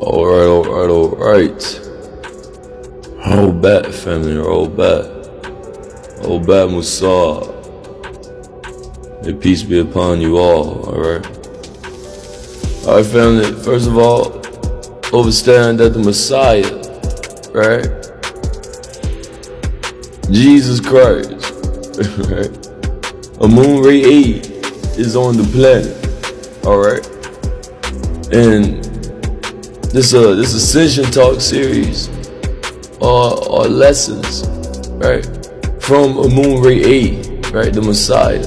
Alright. Roll back, family, roll back. Roll back, Musa. May peace be upon you all, alright? Alright, family, first of all, understand that the Messiah, right? Jesus Christ, right? A moon ray 8 is on the planet, alright? And this Ascension Talk series are lessons, right? From a moon ray 8, right? The Messiah.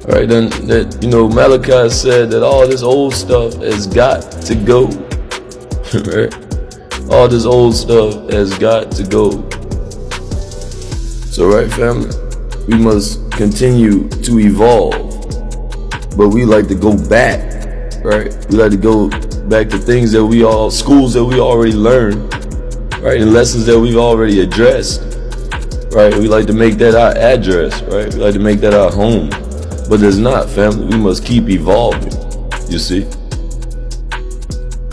Alright, then that, Malachi said that all this old stuff has got to go. Right? All this old stuff has got to go. So, right, family, we must continue to evolve. But we like to go back, right? We like to go back to things that schools that we already learned, right? And lessons that we've already addressed, right? We like to make that our address, right? We like to make that our home. But there's not, family. We must keep evolving, you see?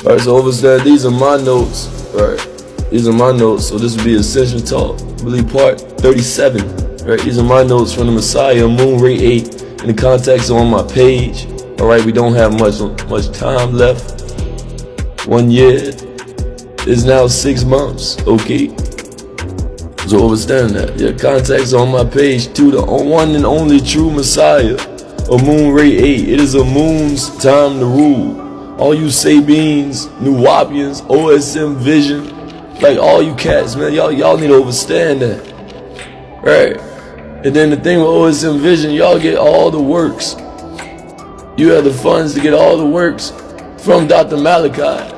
Alright, so understand, these are my notes, right? These are my notes, so this will be Ascension Talk, I believe part 37, right? These are my notes from the Messiah, Moon Ray 8, and the contacts are on my page. Alright, we don't have much time left. 1 year is now 6 months, okay? So understand that. Your contacts on my page to the one and only true Messiah, a Moon Ray 8. It is a moon's time to rule. All you Sabines, Nuwapians, OSM Vision, like all you cats, man, y'all need to understand that. Right? And then the thing with OSM Vision, y'all get all the works. You have the funds to get all the works from Dr. Malachi.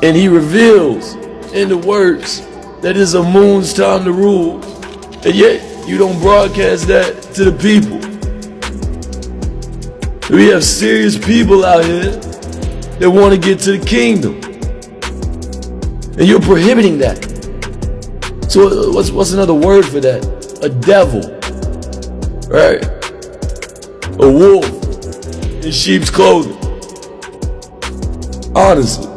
And he reveals in the works that is a moon's time to rule, and yet you don't broadcast that to the people. We have serious people out here that want to get to the kingdom, and you're prohibiting that. So what's another word for that? A devil, right? A wolf in sheep's clothing. Honestly.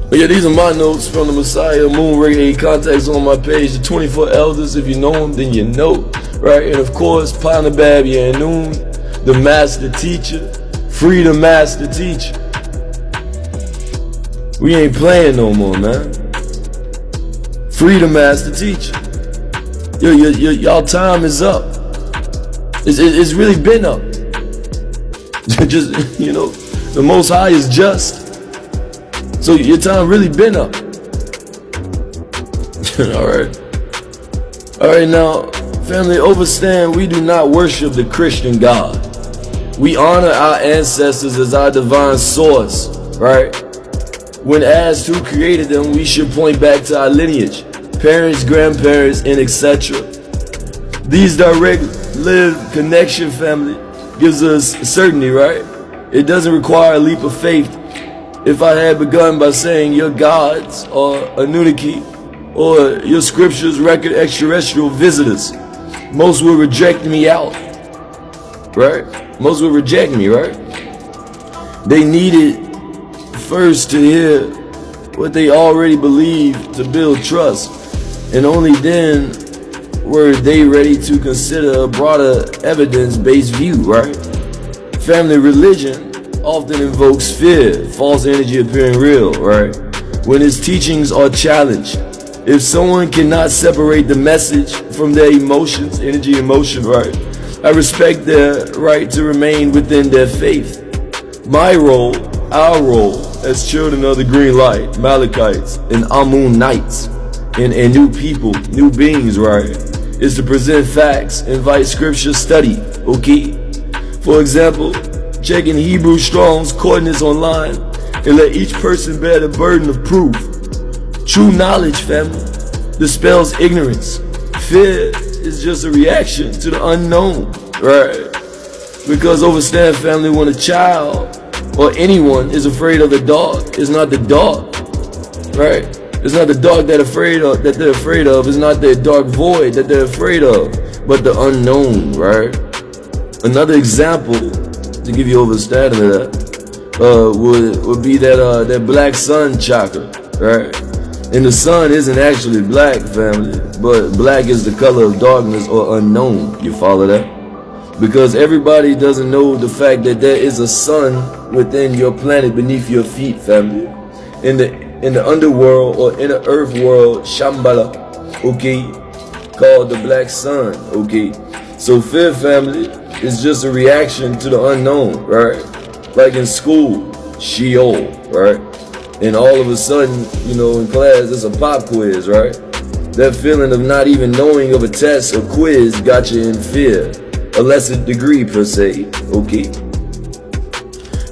But yeah, these are my notes from the Messiah, Moon Ray 8, contacts on my page, the 24 elders. If you know them, then you know, right? And of course, Panabab Yanun, the master teacher, free the master teacher. We ain't playing no more, man. Free the master teacher. Y'all time is up. It's really been up. Just, the Most High is just. So your time really been up. Alright, now, family, understand we do not worship the Christian God. We honor our ancestors as our divine source, right? When asked who created them, we should point back to our lineage, parents, grandparents, and etc. These direct lived connection, family, gives us certainty, right? It doesn't require a leap of faith. If I had begun by saying your gods are Anunnaki or your scriptures record extraterrestrial visitors, most will reject me out, right? Most will reject me, right? They needed first to hear what they already believed to build trust, and only then were they ready to consider a broader evidence-based view, right? Family religion often invokes fear, false energy appearing real, right? When its teachings are challenged. If someone cannot separate the message from their emotions, energy, emotion, right? I respect their right to remain within their faith. My role, our role, as children of the green light, Malachites, and Amunites, and new people, new beings, right? Is to present facts, invite scripture study, okay? For example, check in Hebrew Strong's coordinates online and let each person bear the burden of proof. True knowledge, family, dispels ignorance. Fear is just a reaction to the unknown, right? Because understand, family, when a child or anyone is afraid of the dark, it's not the dark, right? It's not the dark that they're afraid of. It's not the dark void that they're afraid of, but the unknown, right? Another example to give you understanding of that. would be that black sun chakra, right? And the sun isn't actually black, family, but black is the color of darkness or unknown. You follow that? Because everybody doesn't know the fact that there is a sun within your planet beneath your feet, family. In the underworld or inner earth world, Shambhala, okay, called the black sun, okay. So fear, family, is just a reaction to the unknown, right? Like in school, Sheol, right? And all of a sudden, you know, in class, it's a pop quiz, right? That feeling of not even knowing of a test or quiz got you in fear. A lesser degree per se, okay?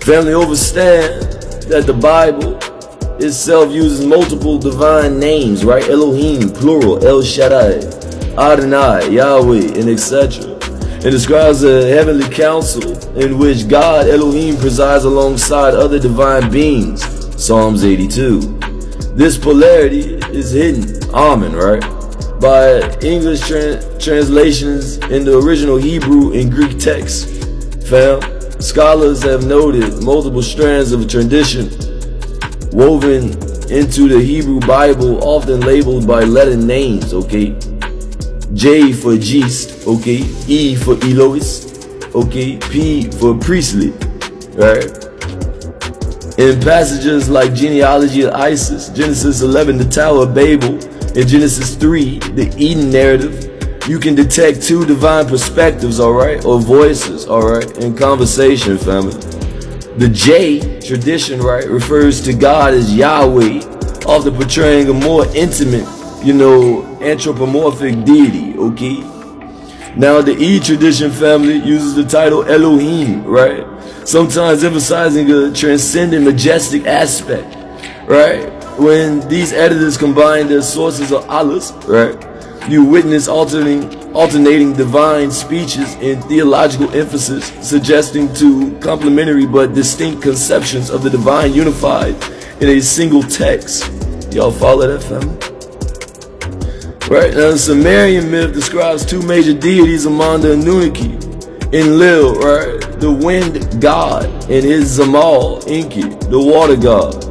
Family, understand that the Bible itself uses multiple divine names, right? Elohim, plural, El Shaddai, Adonai, Yahweh, and etc. It describes a heavenly council in which God, Elohim, presides alongside other divine beings, Psalms 82. This polarity is hidden, Amen, right? By English translations in the original Hebrew and Greek text. Fam, scholars have noted multiple strands of tradition woven into the Hebrew Bible, often labeled by letter names, okay? J for Gist, okay? E for Elois, okay? P for priestly, right? In passages like genealogy of Isis, Genesis 11, the Tower of Babel, in Genesis 3, the Eden narrative, you can detect two divine perspectives, alright, or voices, alright, in conversation, family. The J tradition, right, refers to God as Yahweh, often portraying a more intimate, you know, anthropomorphic deity, okay? Now the E tradition, family, uses the title Elohim, right? Sometimes emphasizing a transcendent, majestic aspect, right? When these editors combine their sources of Allahs, right, you witness alternating divine speeches and theological emphasis, suggesting two complementary but distinct conceptions of the divine unified in a single text. Y'all follow that, family? Right, now the Sumerian myth describes two major deities among the Anunnaki. Enlil, right, the wind god, and his Zamal, Enki, the water god.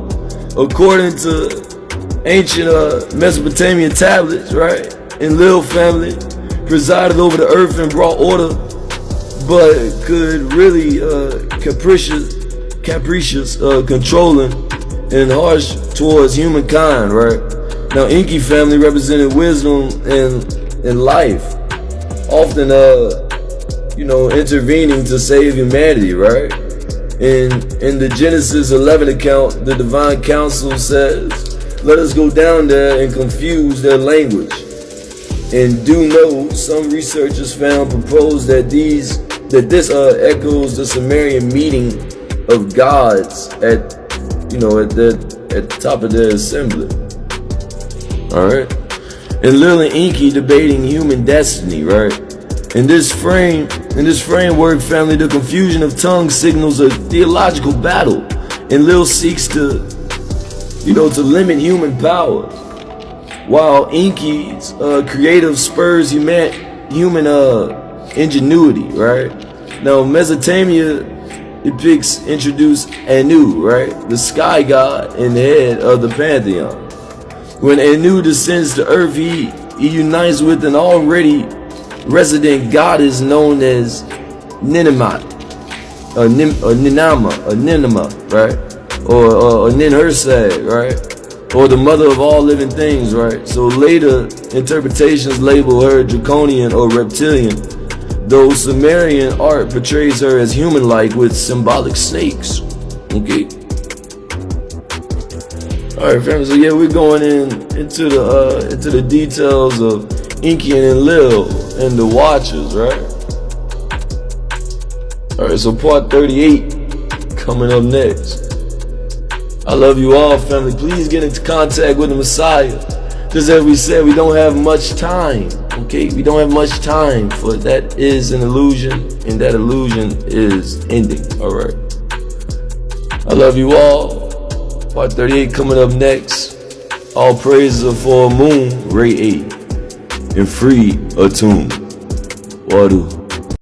According to ancient Mesopotamian tablets, right, Enlil family presided over the earth and brought order, but could really capricious, controlling, and harsh towards humankind, right? Now Enki family represented wisdom and life, often you know, intervening to save humanity, right? In the Genesis 11 account, the divine council says, "Let us go down there and confuse their language." And do know some researchers proposed that this echoes the Sumerian meeting of gods at the top of their assembly. All right, and Lil and Enki debating human destiny, right? In this framework, family, the confusion of tongues signals a theological battle, and Lil seeks to limit human power, while Enki's creative spurs human ingenuity, right? Now Mesopotamia introduced Anu, right, the sky god and the head of the pantheon. When Anu descends to earth, he unites with an already resident goddess known as Ninima, right, or Ninhursag, right, or the mother of all living things, right? So later interpretations label her draconian or reptilian, though Sumerian art portrays her as human-like with symbolic snakes. Okay. All right, family. So yeah, we're going into the details of Enki and Enlil and the Watchers, right? All right. So part 38 coming up next. I love you all, family. Please get into contact with the Messiah. Just as we said, we don't have much time. Okay, we don't have much time, for that is an illusion, and that illusion is ending. All right. I love you all. Part 38 coming up next. All praises are for Moon, Ray 8, and free attuned. Wadu.